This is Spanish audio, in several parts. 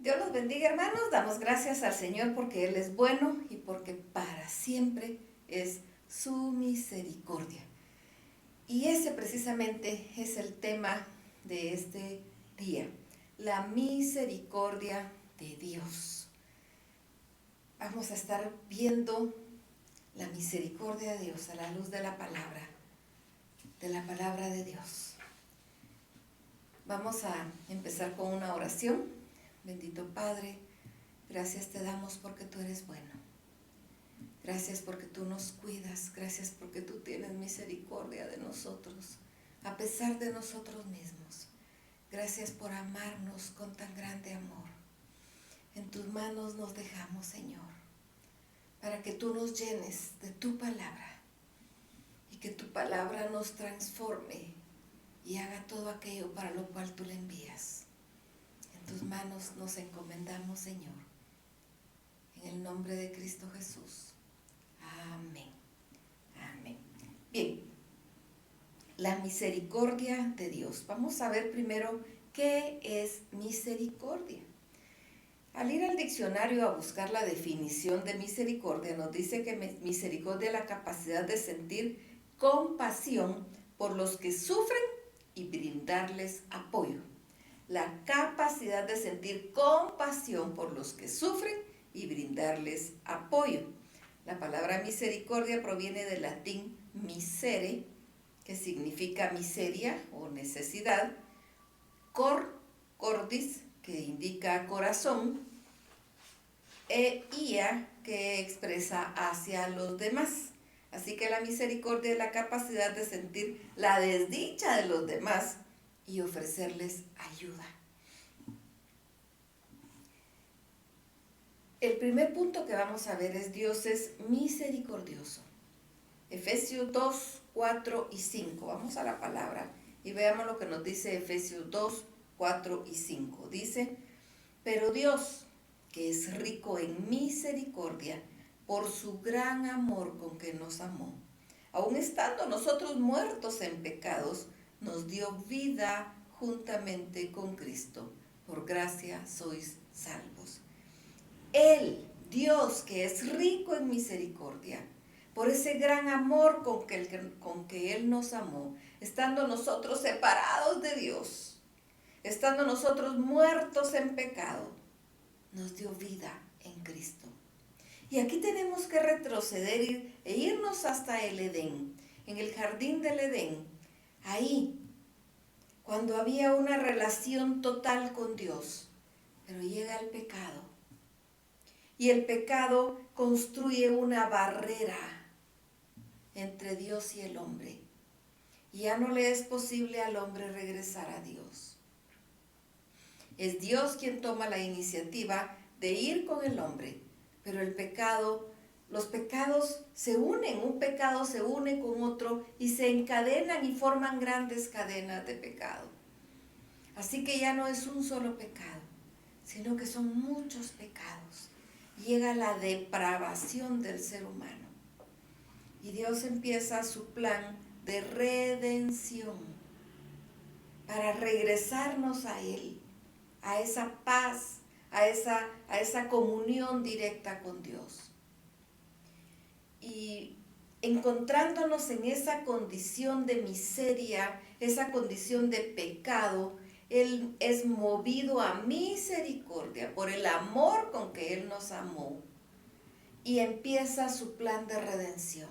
Dios los bendiga, hermanos. Damos gracias al Señor porque Él es bueno y porque para siempre es su misericordia. Y ese precisamente es el tema de este día, la misericordia de Dios. Vamos a estar viendo la misericordia de Dios a la luz de la palabra de Dios. Vamos a empezar con una oración. Bendito Padre, gracias te damos porque tú eres bueno. Gracias porque tú nos cuidas. Gracias porque tú tienes misericordia de nosotros, a pesar de nosotros mismos. Gracias por amarnos con tan grande amor. En tus manos nos dejamos, Señor, para que tú nos llenes de tu palabra y que tu palabra nos transforme y haga todo aquello para lo cual tú le envías. En tus manos nos encomendamos, Señor, en el nombre de Cristo Jesús. Amén. Amén. Bien, la misericordia de Dios. Vamos a ver primero qué es misericordia. Al ir al diccionario a buscar la definición de misericordia, nos dice que misericordia es la capacidad de sentir compasión por los que sufren y brindarles apoyo. La capacidad de sentir compasión por los que sufren y brindarles apoyo. La palabra misericordia proviene del latín misere, que significa miseria o necesidad, cordis, que indica corazón, e ia, que expresa hacia los demás. Así que la misericordia es la capacidad de sentir la desdicha de los demás y ofrecerles ayuda. El primer punto que vamos a ver es Dios es misericordioso. Efesios 2, 4 y 5. Vamos a la palabra y veamos lo que nos dice Efesios 2, 4 y 5. Dice, pero Dios, que es rico en misericordia, por su gran amor con que nos amó, aun estando nosotros muertos en pecados, nos dio vida juntamente con Cristo. Por gracia sois salvos. Él, Dios, que es rico en misericordia, por ese gran amor con que Él nos amó, estando nosotros separados de Dios, estando nosotros muertos en pecado, nos dio vida en Cristo. Y aquí tenemos que retroceder e irnos hasta el Edén, en el jardín del Edén, ahí, cuando había una relación total con Dios, pero llega el pecado. Y el pecado construye una barrera entre Dios y el hombre. Y ya no le es posible al hombre regresar a Dios. Es Dios quien toma la iniciativa de ir con el hombre, pero los pecados se unen, un pecado se une con otro y se encadenan y forman grandes cadenas de pecado. Así que ya no es un solo pecado, sino que son muchos pecados. Llega la depravación del ser humano y Dios empieza su plan de redención para regresarnos a Él, a esa paz, a esa comunión directa con Dios. Y encontrándonos en esa condición de miseria, esa condición de pecado, Él es movido a misericordia por el amor con que Él nos amó y empieza su plan de redención.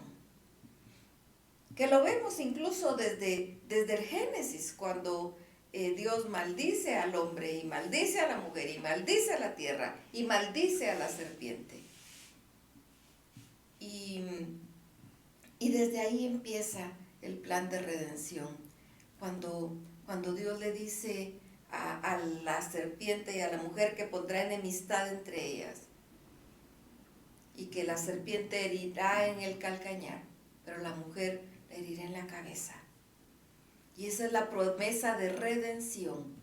Que lo vemos incluso desde el Génesis, cuando Dios maldice al hombre y maldice a la mujer y maldice a la tierra y maldice a la serpiente. Y desde ahí empieza el plan de redención. Cuando Dios le dice a la serpiente y a la mujer que pondrá enemistad entre ellas y que la serpiente herirá en el calcañar, pero la mujer la herirá en la cabeza. Y esa es la promesa de redención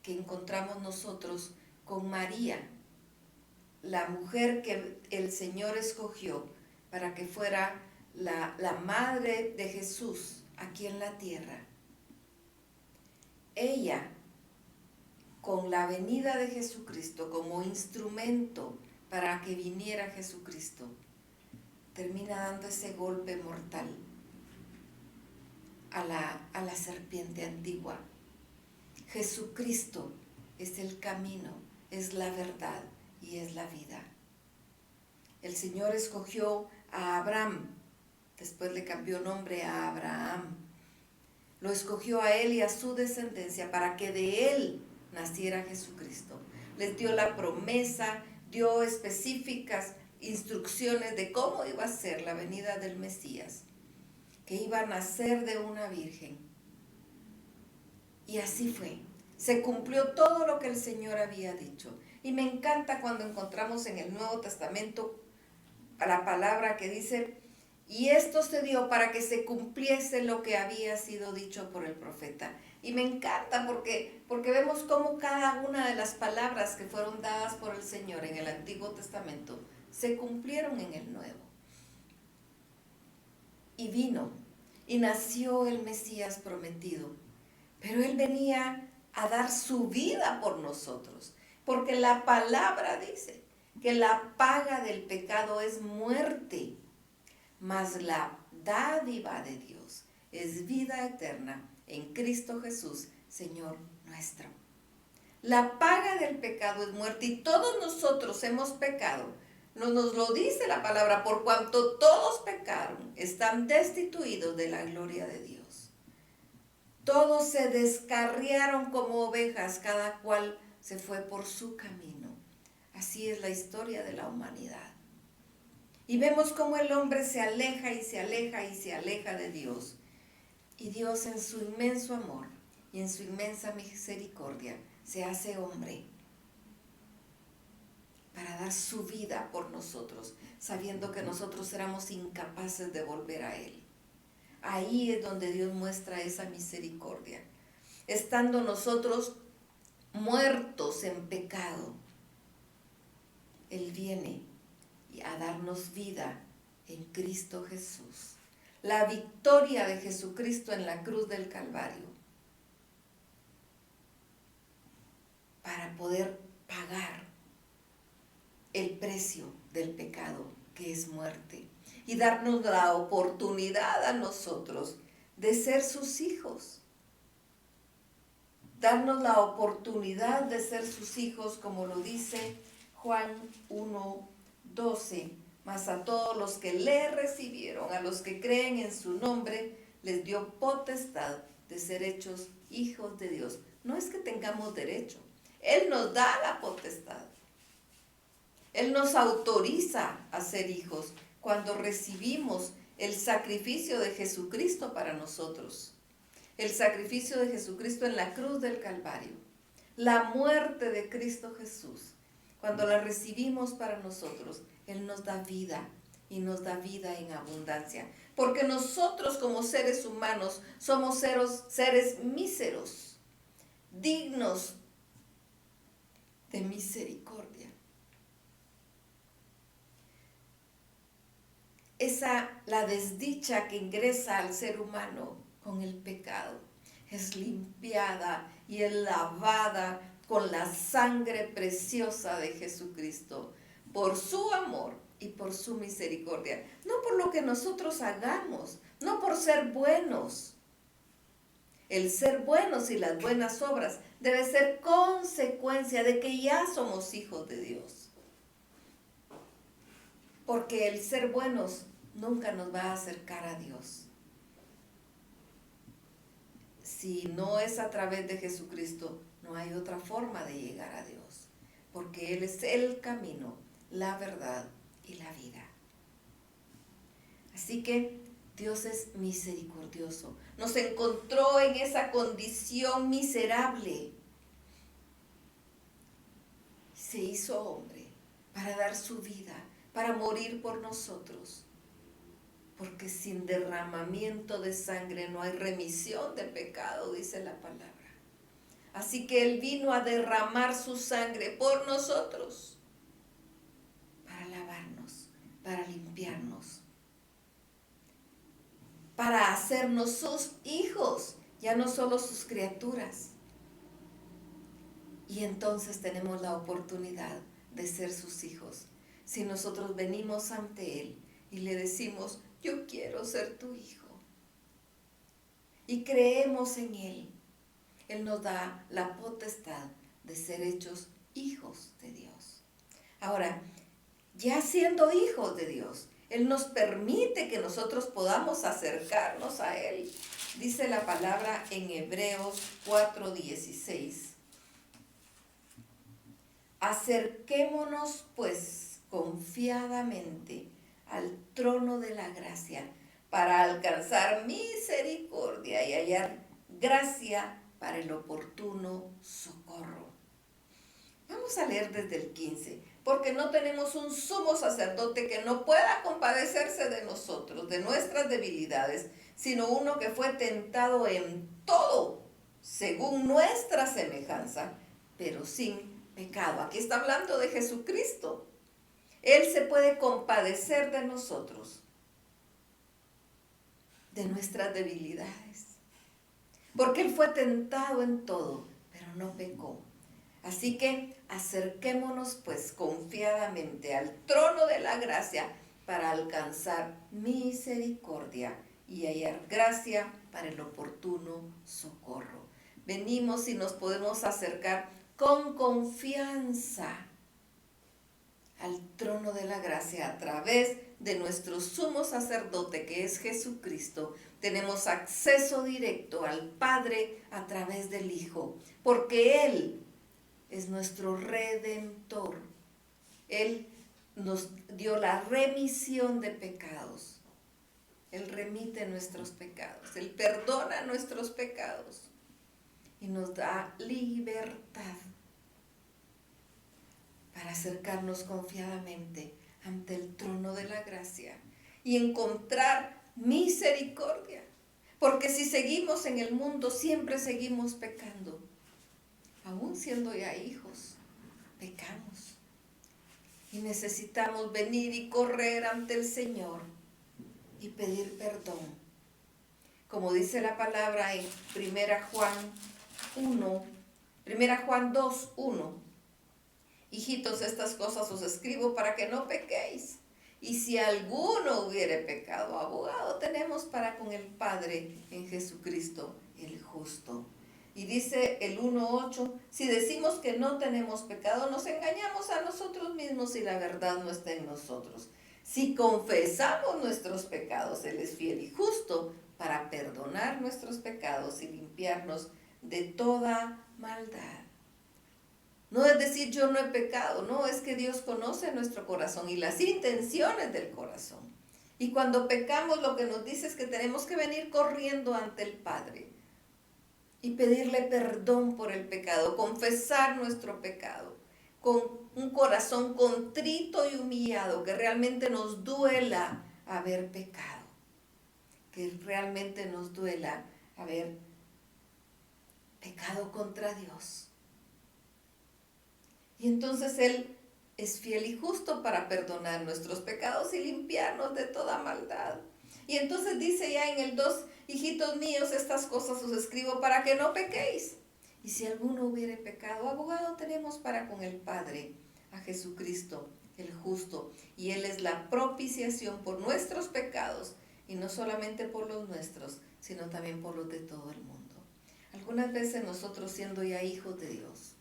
que encontramos nosotros con María, la mujer que el Señor escogió para que fuera la madre de Jesús aquí en la tierra. Ella, con la venida de Jesucristo como instrumento para que viniera Jesucristo, termina dando ese golpe mortal a la serpiente antigua. Jesucristo es el camino, es la verdad y es la vida. El Señor escogió a Abraham, después le cambió nombre a Abraham. Lo escogió a él y a su descendencia para que de él naciera Jesucristo. Les dio la promesa, dio específicas instrucciones de cómo iba a ser la venida del Mesías, que iba a nacer de una virgen. Y así fue. Se cumplió todo lo que el Señor había dicho. Y me encanta cuando encontramos en el Nuevo Testamento la palabra que dice: y esto se dio para que se cumpliese lo que había sido dicho por el profeta. Y me encanta porque vemos cómo cada una de las palabras que fueron dadas por el Señor en el Antiguo Testamento se cumplieron en el Nuevo. Y vino, y nació el Mesías prometido. Pero Él venía a dar su vida por nosotros. Porque la palabra dice que la paga del pecado es muerte, mas la dádiva de Dios es vida eterna en Cristo Jesús, Señor nuestro. La paga del pecado es muerte y todos nosotros hemos pecado. Nos lo dice la palabra: por cuanto todos pecaron, están destituidos de la gloria de Dios. Todos se descarriaron como ovejas, cada cual se fue por su camino. Así es la historia de la humanidad. Y vemos cómo el hombre se aleja y se aleja y se aleja de Dios. Y Dios, en su inmenso amor y en su inmensa misericordia, se hace hombre para dar su vida por nosotros, sabiendo que nosotros éramos incapaces de volver a Él. Ahí es donde Dios muestra esa misericordia. Estando nosotros muertos en pecado, Él viene a darnos vida en Cristo Jesús. La victoria de Jesucristo en la cruz del Calvario para poder pagar el precio del pecado, que es muerte, y darnos la oportunidad a nosotros de ser sus hijos. Darnos la oportunidad de ser sus hijos, como lo dice Juan 1:12. Mas a todos los que le recibieron, a los que creen en su nombre, les dio potestad de ser hechos hijos de Dios. No es que tengamos derecho, Él nos da la potestad. Él nos autoriza a ser hijos cuando recibimos el sacrificio de Jesucristo para nosotros. El sacrificio de Jesucristo en la cruz del Calvario. La muerte de Cristo Jesús. Cuando la recibimos para nosotros, Él nos da vida y nos da vida en abundancia. Porque nosotros como seres humanos somos seres míseros, dignos de misericordia. La desdicha que ingresa al ser humano con el pecado es limpiada y es lavada con la sangre preciosa de Jesucristo, por su amor y por su misericordia. No por lo que nosotros hagamos, no por ser buenos. El ser buenos y las buenas obras debe ser consecuencia de que ya somos hijos de Dios. Porque el ser buenos nunca nos va a acercar a Dios. Si no es a través de Jesucristo, no hay otra forma de llegar a Dios. Porque Él es el camino, la verdad y la vida. Así que Dios es misericordioso. Nos encontró en esa condición miserable. Se hizo hombre para dar su vida, para morir por nosotros. Porque sin derramamiento de sangre no hay remisión de pecado, dice la palabra. Así que Él vino a derramar su sangre por nosotros, para lavarnos, para limpiarnos, para hacernos sus hijos, ya no solo sus criaturas. Y entonces tenemos la oportunidad de ser sus hijos. Si nosotros venimos ante Él y le decimos, yo quiero ser tu hijo, y creemos en Él, Él nos da la potestad de ser hechos hijos de Dios. Ahora, ya siendo hijos de Dios, Él nos permite que nosotros podamos acercarnos a Él. Dice la palabra en Hebreos 4:16. Acerquémonos pues confiadamente al trono de la gracia para alcanzar misericordia y hallar gracia para el oportuno socorro. Vamos a leer desde el 15, porque no tenemos un sumo sacerdote que no pueda compadecerse de nosotros, de nuestras debilidades, sino uno que fue tentado en todo, según nuestra semejanza, pero sin pecado. Aquí está hablando de Jesucristo. Él se puede compadecer de nosotros, de nuestras debilidades, porque Él fue tentado en todo, pero no pecó. Así que acerquémonos pues confiadamente al trono de la gracia para alcanzar misericordia y hallar gracia para el oportuno socorro. Venimos y nos podemos acercar con confianza al trono de la gracia a través de nuestro sumo sacerdote que es Jesucristo. Tenemos acceso directo al Padre a través del Hijo, porque Él es nuestro redentor. Él nos dio la remisión de pecados. Él remite nuestros pecados. Él perdona nuestros pecados y nos da libertad para acercarnos confiadamente ante el trono de la gracia y encontrar misericordia. Porque si seguimos en el mundo, siempre seguimos pecando. Aún siendo ya hijos, pecamos. Y necesitamos venir y correr ante el Señor y pedir perdón. Como dice la palabra en 1 Juan 2:1. Hijitos, estas cosas os escribo para que no pequéis. Y si alguno hubiere pecado, abogado tenemos para con el Padre en Jesucristo el justo. Y dice el 1:8, si decimos que no tenemos pecado, nos engañamos a nosotros mismos y la verdad no está en nosotros. Si confesamos nuestros pecados, Él es fiel y justo para perdonar nuestros pecados y limpiarnos de toda maldad. No es decir yo no he pecado, no, es que Dios conoce nuestro corazón y las intenciones del corazón. Y cuando pecamos lo que nos dice es que tenemos que venir corriendo ante el Padre y pedirle perdón por el pecado, confesar nuestro pecado con un corazón contrito y humillado, que realmente nos duela haber pecado, que realmente nos duela haber pecado contra Dios. Y entonces Él es fiel y justo para perdonar nuestros pecados y limpiarnos de toda maldad. Y entonces dice ya en el 2, hijitos míos, estas cosas os escribo para que no pequéis. Y si alguno hubiere pecado, abogado tenemos para con el Padre, a Jesucristo, el justo. Y Él es la propiciación por nuestros pecados, y no solamente por los nuestros, sino también por los de todo el mundo. Algunas veces nosotros, siendo ya hijos de Dios,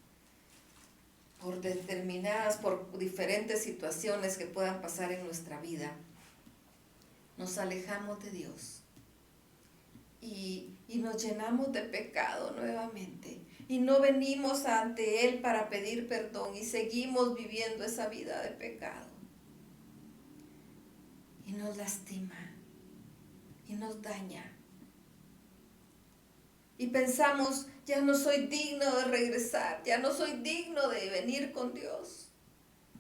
por diferentes situaciones que puedan pasar en nuestra vida, nos alejamos de Dios y nos llenamos de pecado nuevamente y no venimos ante Él para pedir perdón y seguimos viviendo esa vida de pecado y nos lastima y nos daña y pensamos, ya no soy digno de regresar, ya no soy digno de venir con Dios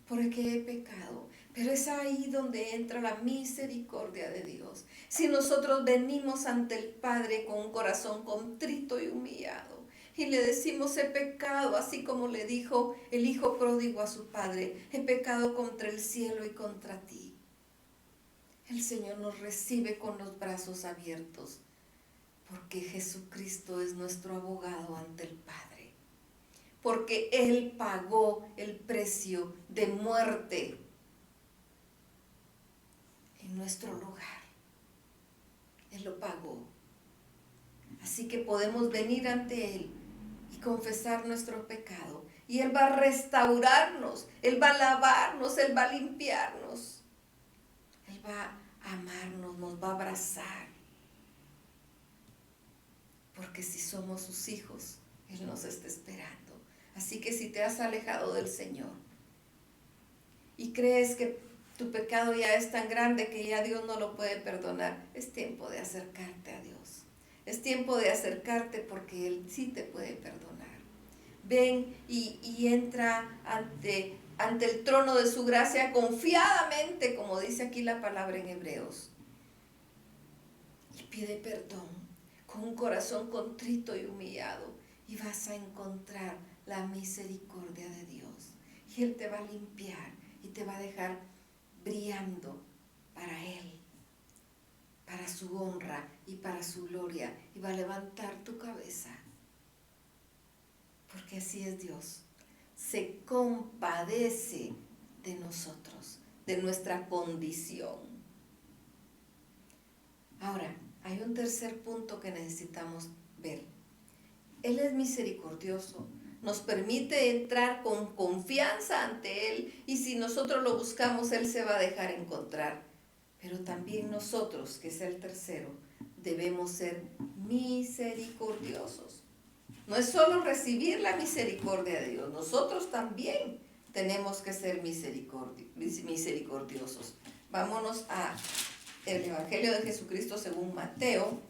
porque he pecado. Pero es ahí donde entra la misericordia de Dios. Si nosotros venimos ante el Padre con un corazón contrito y humillado y le decimos, he pecado, así como le dijo el hijo pródigo a su padre, he pecado contra el cielo y contra ti. El Señor nos recibe con los brazos abiertos, porque Jesucristo es nuestro abogado ante el Padre. porque Él pagó el precio de muerte en nuestro lugar. Él lo pagó. Así que podemos venir ante Él y confesar nuestro pecado. Y Él va a restaurarnos, Él va a lavarnos, Él va a limpiarnos. Él va a amarnos, nos va a abrazar. Porque si somos sus hijos, Él nos está esperando. Así que si te has alejado del Señor y crees que tu pecado ya es tan grande que ya Dios no lo puede perdonar, es tiempo de acercarte a Dios. Es tiempo de acercarte porque Él sí te puede perdonar. Ven y entra ante el trono de su gracia confiadamente, como dice aquí la palabra en Hebreos. Y pide perdón con un corazón contrito y humillado. Y vas a encontrar la misericordia de Dios. Y Él te va a limpiar y te va a dejar brillando para Él, para su honra y para su gloria. Y va a levantar tu cabeza. Porque así es Dios. Se compadece de nosotros, de nuestra condición. Ahora, hay un tercer punto que necesitamos ver. Él es misericordioso, nos permite entrar con confianza ante Él y si nosotros lo buscamos, Él se va a dejar encontrar. Pero también nosotros, que es el tercero, debemos ser misericordiosos. No es solo recibir la misericordia de Dios, nosotros también tenemos que ser misericordiosos. Vámonos a el Evangelio de Jesucristo según Mateo,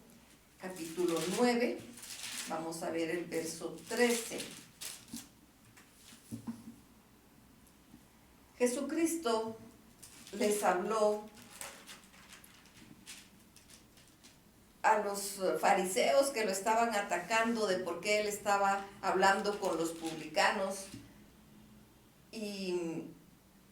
capítulo 9. Vamos a ver el verso 13. Jesucristo les habló a los fariseos que lo estaban atacando de por qué Él estaba hablando con los publicanos. Y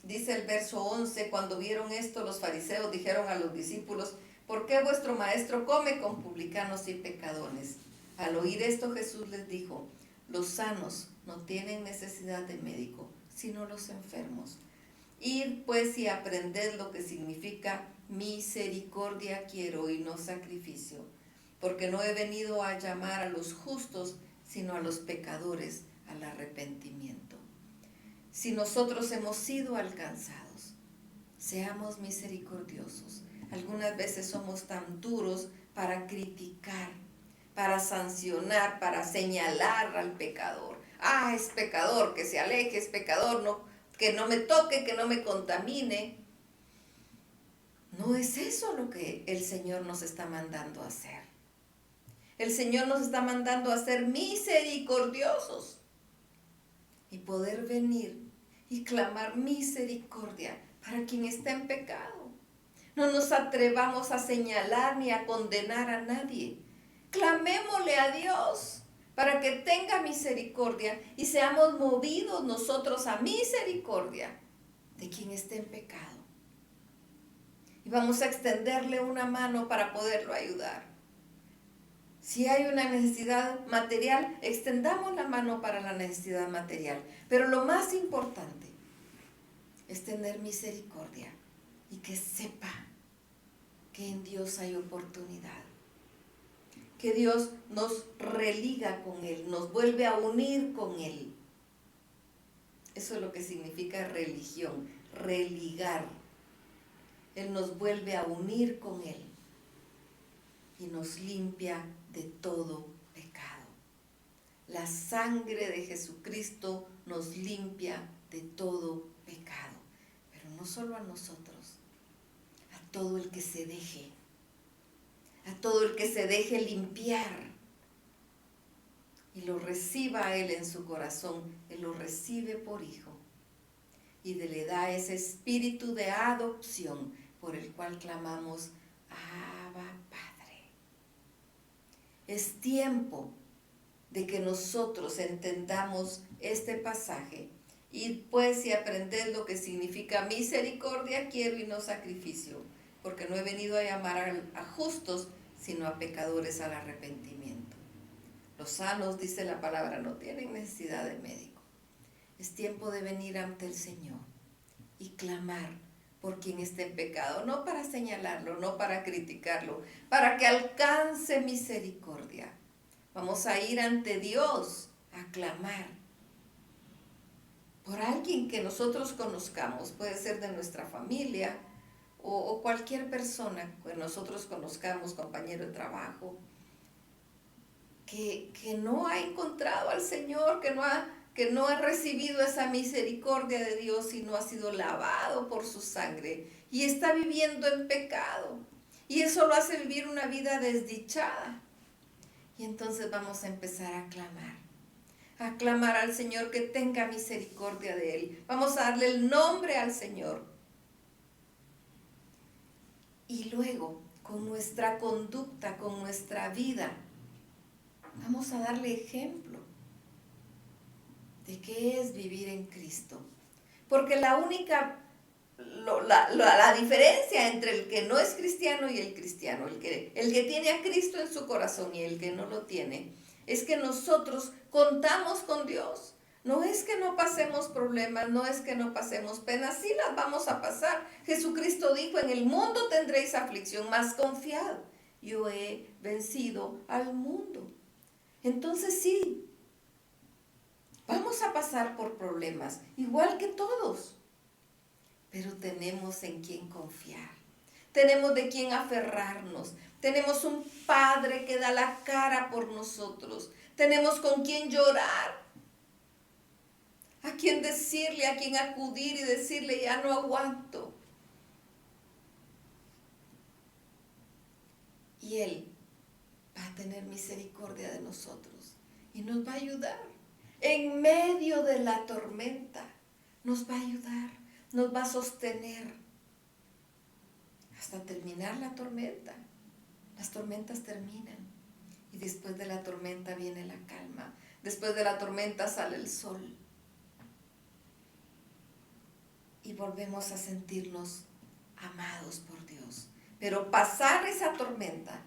dice el verso 11, cuando vieron esto, los fariseos dijeron a los discípulos, ¿por qué vuestro maestro come con publicanos y pecadores? Al oír esto, Jesús les dijo, los sanos no tienen necesidad de médico, sino los enfermos. Id pues y aprended lo que significa misericordia quiero y no sacrificio, porque no he venido a llamar a los justos, sino a los pecadores al arrepentimiento. Si nosotros hemos sido alcanzados, seamos misericordiosos. Algunas veces somos tan duros para criticar, para sancionar, para señalar al pecador. Ah, es pecador, que se aleje, es pecador, no, que no me toque, que no me contamine. No es eso lo que el Señor nos está mandando a hacer. El Señor nos está mandando a ser misericordiosos y poder venir y clamar misericordia para quien está en pecado. No nos atrevamos a señalar ni a condenar a nadie. Clamémosle a Dios para que tenga misericordia y seamos movidos nosotros a misericordia de quien esté en pecado. Y vamos a extenderle una mano para poderlo ayudar. Si hay una necesidad material, extendamos la mano para la necesidad material. Pero lo más importante es tener misericordia y que sepa que en Dios hay oportunidad. Que Dios nos religa con Él, nos vuelve a unir con Él. Eso es lo que significa religión, religar. Él nos vuelve a unir con Él y nos limpia de todo pecado. La sangre de Jesucristo nos limpia de todo pecado, pero no solo a nosotros, a todo el que se deje, a todo el que se deje limpiar y lo reciba a Él en su corazón, Él lo recibe por hijo y le da ese espíritu de adopción por el cual clamamos, Abba Padre. Es tiempo de que nosotros entendamos este pasaje y pues y aprender lo que significa misericordia quiero y no sacrificio, porque no he venido a llamar a justos, sino a pecadores al arrepentimiento. Los sanos, dice la palabra, no tienen necesidad de médico. Es tiempo de venir ante el Señor y clamar por quien esté en pecado, no para señalarlo, no para criticarlo, para que alcance misericordia. Vamos a ir ante Dios a clamar por alguien que nosotros conozcamos, puede ser de nuestra familia o cualquier persona que nosotros conozcamos, compañero de trabajo, que no ha encontrado al Señor, que no ha recibido esa misericordia de Dios y no ha sido lavado por su sangre y está viviendo en pecado. Y eso lo hace vivir una vida desdichada. Y entonces vamos a empezar a clamar al Señor que tenga misericordia de él. Vamos a darle el nombre al Señor. Y luego, con nuestra conducta, con nuestra vida, vamos a darle ejemplo de qué es vivir en Cristo. Porque la diferencia entre el que no es cristiano y el cristiano, el que tiene a Cristo en su corazón y el que no lo tiene, es que nosotros contamos con Dios. No es que no pasemos problemas, no es que no pasemos penas, sí las vamos a pasar. Jesucristo dijo, en el mundo tendréis aflicción, mas confiad, yo he vencido al mundo. Entonces sí, vamos a pasar por problemas, igual que todos, pero tenemos en quién confiar, tenemos de quién aferrarnos, tenemos un Padre que da la cara por nosotros, tenemos con quién llorar, a quien decirle, a quien acudir y decirle, ya no aguanto. Y Él va a tener misericordia de nosotros y nos va a ayudar. En medio de la tormenta, nos va a ayudar, nos va a sostener hasta terminar la tormenta. Las tormentas terminan y después de la tormenta viene la calma. Después de la tormenta sale el sol. Y volvemos a sentirnos amados por Dios. Pero pasar esa tormenta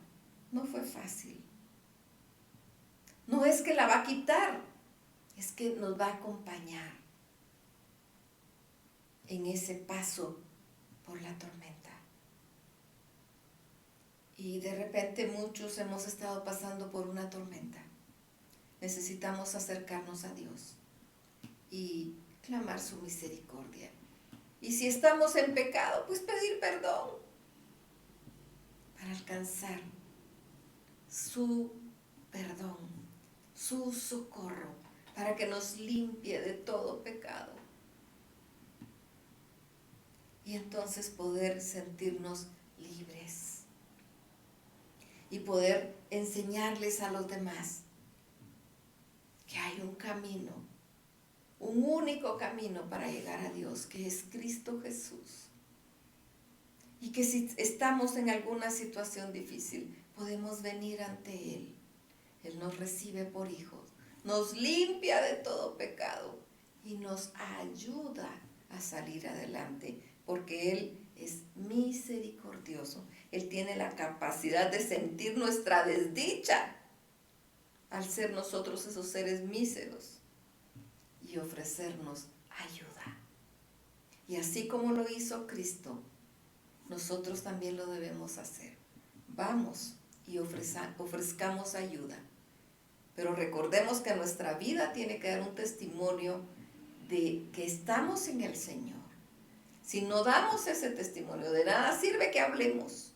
no fue fácil. No es que la va a quitar, es que nos va a acompañar en ese paso por la tormenta. Y de repente muchos hemos estado pasando por una tormenta. Necesitamos acercarnos a Dios y clamar su misericordia. Y si estamos en pecado, pues pedir perdón para alcanzar su perdón, su socorro, para que nos limpie de todo pecado. Y entonces poder sentirnos libres y poder enseñarles a los demás que hay un camino, un único camino para llegar a Dios, que es Cristo Jesús. Y que si estamos en alguna situación difícil, podemos venir ante Él. Él nos recibe por hijos, nos limpia de todo pecado y nos ayuda a salir adelante, porque Él es misericordioso. Él tiene la capacidad de sentir nuestra desdicha al ser nosotros esos seres míseros y ofrecernos ayuda. Y así como lo hizo Cristo, nosotros también lo debemos hacer. Vamos y ofrezcamos ayuda. Pero recordemos que nuestra vida tiene que dar un testimonio de que estamos en el Señor. Si no damos ese testimonio, de nada sirve que hablemos.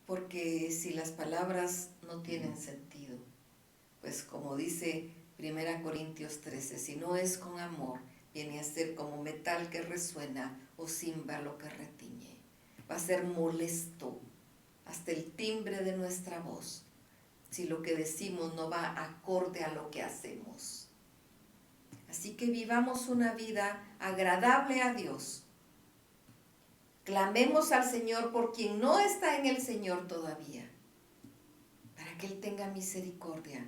Porque si las palabras no tienen sentido, pues como dice 1 Corintios 13, si no es con amor, viene a ser como metal que resuena o címbalo que retiñe. Va a ser molesto hasta el timbre de nuestra voz si lo que decimos no va acorde a lo que hacemos. Así que vivamos una vida agradable a Dios. Clamemos al Señor por quien no está en el Señor todavía, para que Él tenga misericordia.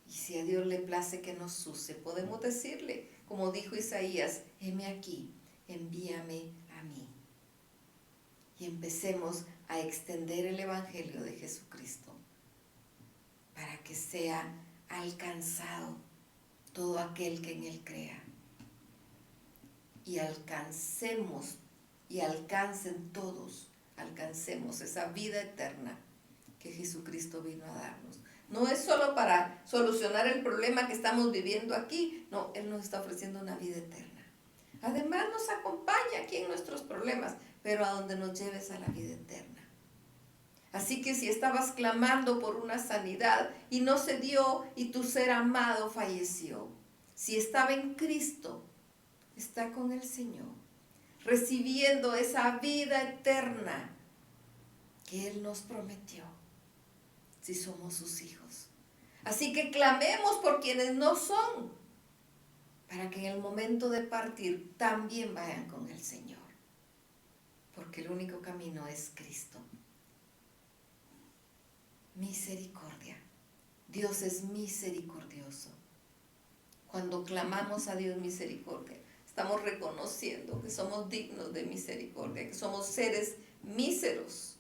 Y si a Dios le place que nos use, podemos decirle, como dijo Isaías, heme aquí, envíame a mí. Y empecemos a extender el Evangelio de Jesucristo para que sea alcanzado todo aquel que en Él crea. Y alcancemos, y alcancen todos, alcancemos esa vida eterna que Jesucristo vino a darnos. No es solo para solucionar el problema que estamos viviendo aquí, no, Él nos está ofreciendo una vida eterna. Además nos acompaña aquí en nuestros problemas, pero a donde nos lleves a la vida eterna. Así que si estabas clamando por una sanidad y no se dio y tu ser amado falleció, si estaba en Cristo, está con el Señor, recibiendo esa vida eterna que Él nos prometió, si somos sus hijos. Así que clamemos por quienes no son, para que en el momento de partir también vayan con el Señor, porque el único camino es Cristo. Misericordia. Dios es misericordioso. Cuando clamamos a Dios misericordia, estamos reconociendo que somos dignos de misericordia, que somos seres míseros.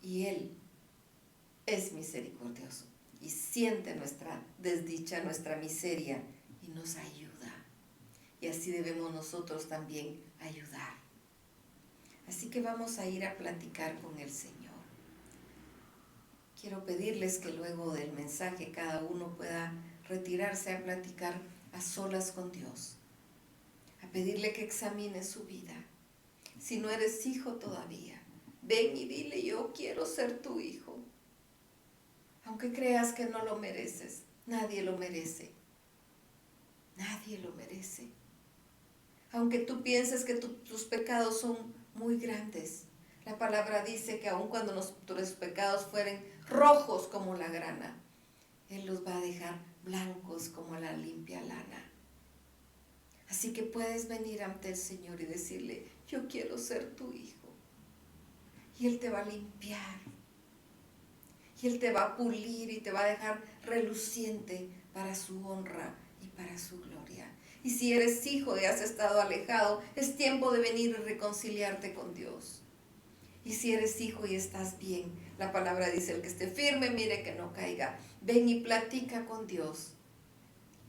Y Él es misericordioso y siente nuestra desdicha, nuestra miseria y nos ayuda. Y así debemos nosotros también ayudar. Así que vamos a ir a platicar con el Señor. Quiero pedirles que luego del mensaje cada uno pueda retirarse a platicar a solas con Dios, a pedirle que examine su vida. Si no eres hijo todavía, ven y dile: yo quiero ser tu hijo. Aunque creas que no lo mereces, nadie lo merece. Nadie lo merece. Aunque tú pienses que tus pecados son muy grandes, la palabra dice que aun cuando nuestros pecados fueren rojos como la grana, Él los va a dejar blancos como la limpia lana. Así que puedes venir ante el Señor y decirle: yo quiero ser tu hijo. Y Él te va a limpiar. Y Él te va a pulir y te va a dejar reluciente para su honra y para su gloria. Y si eres hijo y has estado alejado, es tiempo de venir y reconciliarte con Dios. Y si eres hijo y estás bien, la palabra dice: el que esté firme, mire que no caiga. Ven y platica con Dios.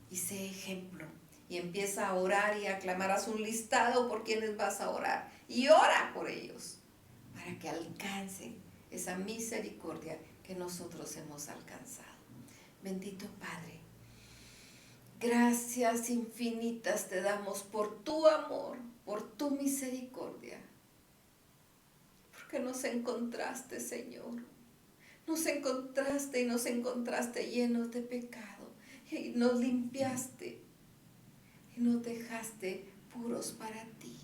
Y sé ejemplo. Y empieza a orar y a clamar. Haz un listado por quienes vas a orar. Y ora por ellos, para que alcancen esa misericordia que nosotros hemos alcanzado. Bendito Padre, gracias infinitas te damos por tu amor, por tu misericordia. Porque nos encontraste, Señor. Nos encontraste y nos encontraste llenos de pecado. Y nos limpiaste y nos dejaste puros para ti.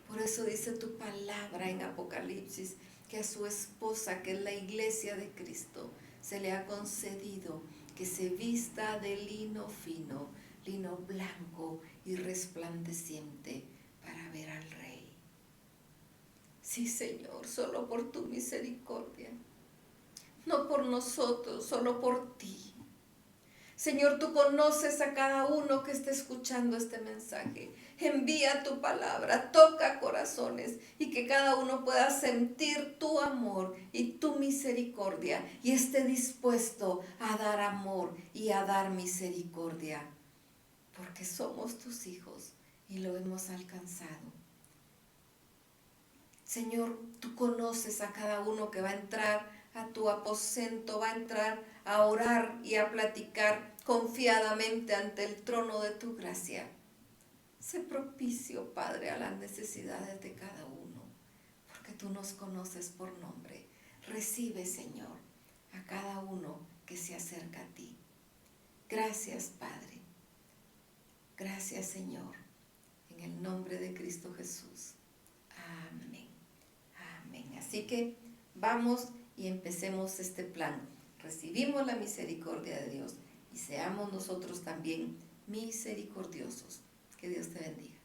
Por eso dice tu palabra en Apocalipsis que a su esposa, que es la iglesia de Cristo, se le ha concedido que se vista de lino fino, lino blanco y resplandeciente para ver al Rey. Sí, Señor, solo por tu misericordia, no por nosotros, solo por ti. Señor, tú conoces a cada uno que esté escuchando este mensaje. Envía tu palabra, toca corazones y que cada uno pueda sentir tu amor y tu misericordia y esté dispuesto a dar amor y a dar misericordia, porque somos tus hijos y lo hemos alcanzado. Señor, tú conoces a cada uno que va a entrar a tu aposento, va a entrar a orar y a platicar confiadamente ante el trono de tu gracia. Sé propicio, Padre, a las necesidades de cada uno, porque tú nos conoces por nombre. Recibe, Señor, a cada uno que se acerca a ti. Gracias, Padre. Gracias, Señor, en el nombre de Cristo Jesús. Amén. Amén. Así que vamos y empecemos este plan. Recibimos la misericordia de Dios y seamos nosotros también misericordiosos. Que Dios te bendiga.